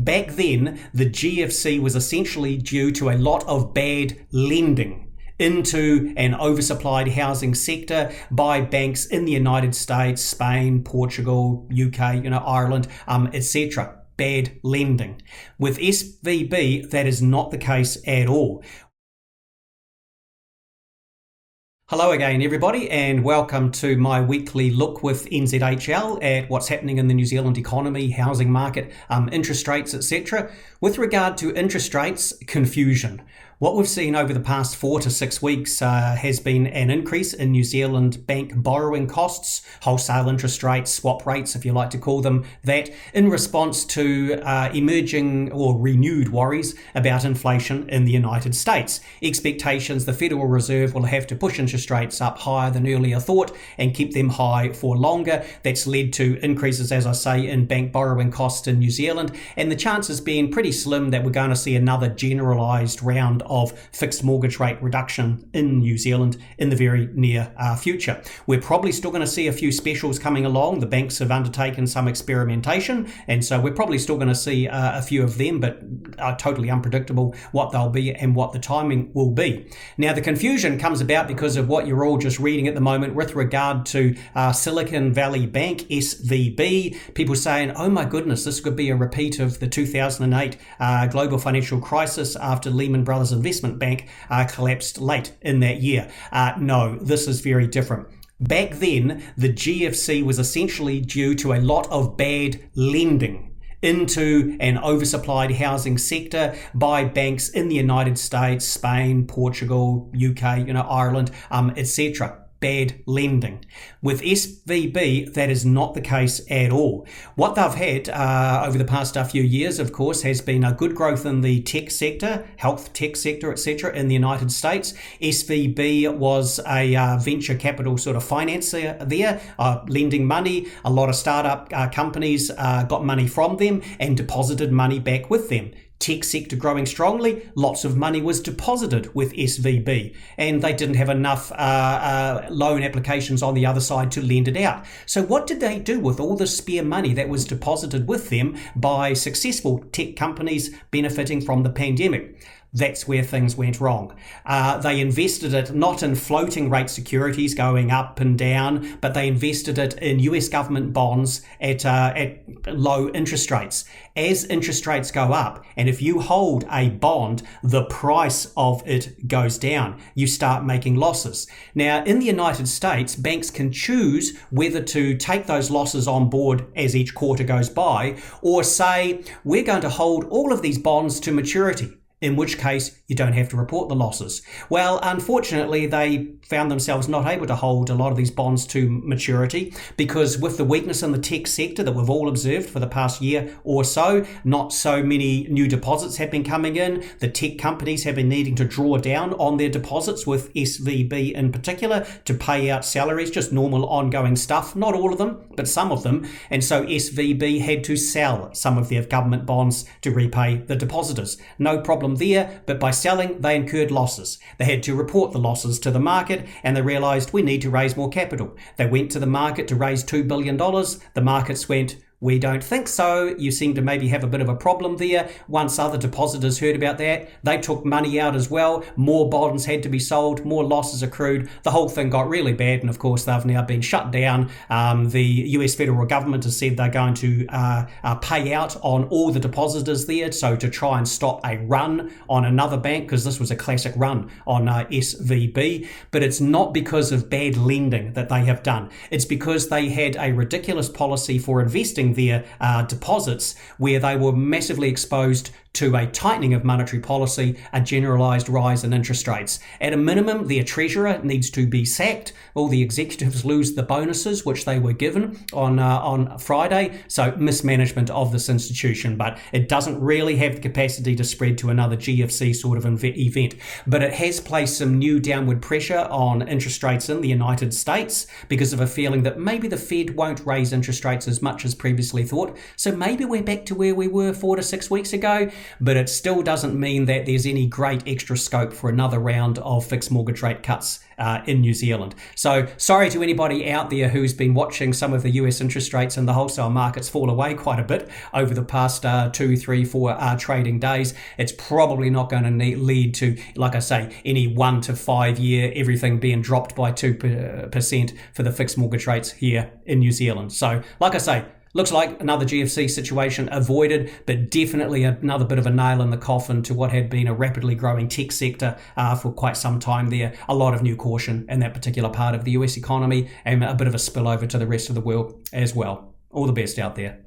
Back then, the GFC was essentially due to a lot of bad lending into an oversupplied housing sector by banks in the United States, Spain, Portugal, UK, Ireland, etc. Bad lending. With SVB, that is not the case at all. Hello again, everybody, and welcome to my weekly look with NZHL at what's happening in the New Zealand economy, housing market, interest rates, etc. With regard to interest rates, confusion. What we've seen over the past 4 to 6 weeks has been an increase in New Zealand bank borrowing costs, wholesale interest rates, swap rates, if you like to call them that, in response to emerging or renewed worries about inflation in the United States. Expectations the Federal Reserve will have to push interest rates up higher than earlier thought and keep them high for longer. That's led to increases, as I say, in bank borrowing costs in New Zealand, and the chances being pretty slim that we're going to see another generalised round of fixed mortgage rate reduction in New Zealand in the very near future. We're probably still going to see a few specials coming along. The banks have undertaken some experimentation, and so we're probably still going to see a few of them, but are totally unpredictable what they'll be and what the timing will be. Now, the confusion comes about because of what you're all just reading at the moment with regard to Silicon Valley Bank, SVB. People saying, oh my goodness, this could be a repeat of the 2008 global financial crisis after Lehman Brothers Investment Bank collapsed late in that year. No, this is very different. Back then, the GFC was essentially due to a lot of bad lending into an oversupplied housing sector by banks in the United States, Spain, Portugal, UK, Ireland, etc. Bad lending. With SVB, that is not the case at all. What they've had over the past few years, of course, has been a good growth in the tech sector, health tech sector, etc. in the United States. SVB was a venture capital sort of financier there, lending money. A lot of startup companies got money from them and deposited money back with them. Tech sector growing strongly, lots of money was deposited with SVB, and they didn't have enough loan applications on the other side to lend it out. So what did they do with all the spare money that was deposited with them by successful tech companies benefiting from the pandemic? That's where things went wrong. They invested it not in floating rate securities going up and down, but they invested it in US government bonds at low interest rates. As interest rates go up, and if you hold a bond, the price of it goes down. You start making losses. Now, in the United States, banks can choose whether to take those losses on board as each quarter goes by, or say, we're going to hold all of these bonds to maturity, in which case you don't have to report the losses. Well, unfortunately, they found themselves not able to hold a lot of these bonds to maturity because with the weakness in the tech sector that we've all observed for the past year or so, not so many new deposits have been coming in. The tech companies have been needing to draw down on their deposits, with SVB in particular, to pay out salaries, just normal ongoing stuff. Not all of them, but some of them. And so SVB had to sell some of their government bonds to repay the depositors. No problem there, but by selling, they incurred losses. They had to report the losses to the market, and they realised we need to raise more capital. They went to the market to raise $2 billion. The markets went, we don't think so. You seem to maybe have a bit of a problem there. Once other depositors heard about that, they took money out as well. More bonds had to be sold, more losses accrued. The whole thing got really bad, and of course they've now been shut down. The US federal government has said they're going to pay out on all the depositors there, so to try and stop a run on another bank, because this was a classic run on SVB. But it's not because of bad lending that they have done. It's because they had a ridiculous policy for investing their deposits, where they were massively exposed to a tightening of monetary policy, a generalised rise in interest rates. At a minimum, their treasurer needs to be sacked. All the executives lose the bonuses which they were given on Friday. So mismanagement of this institution, but it doesn't really have the capacity to spread to another GFC sort of event. But it has placed some new downward pressure on interest rates in the United States because of a feeling that maybe the Fed won't raise interest rates as much as previously thought. So maybe we're back to where we were 4 to 6 weeks ago. but it still doesn't mean that there's any great extra scope for another round of fixed mortgage rate cuts in New Zealand. So sorry to anybody out there who's been watching some of the US interest rates and the wholesale markets fall away quite a bit over the past 2, 3, 4 trading days. It's probably not going to lead to, like I say, any 1 to 5 year everything being dropped by 2% for the fixed mortgage rates here in New Zealand. So like I say, looks like another GFC situation avoided, but definitely another bit of a nail in the coffin to what had been a rapidly growing tech sector for quite some time there. A lot of new caution in that particular part of the US economy and a bit of a spillover to the rest of the world as well. All the best out there.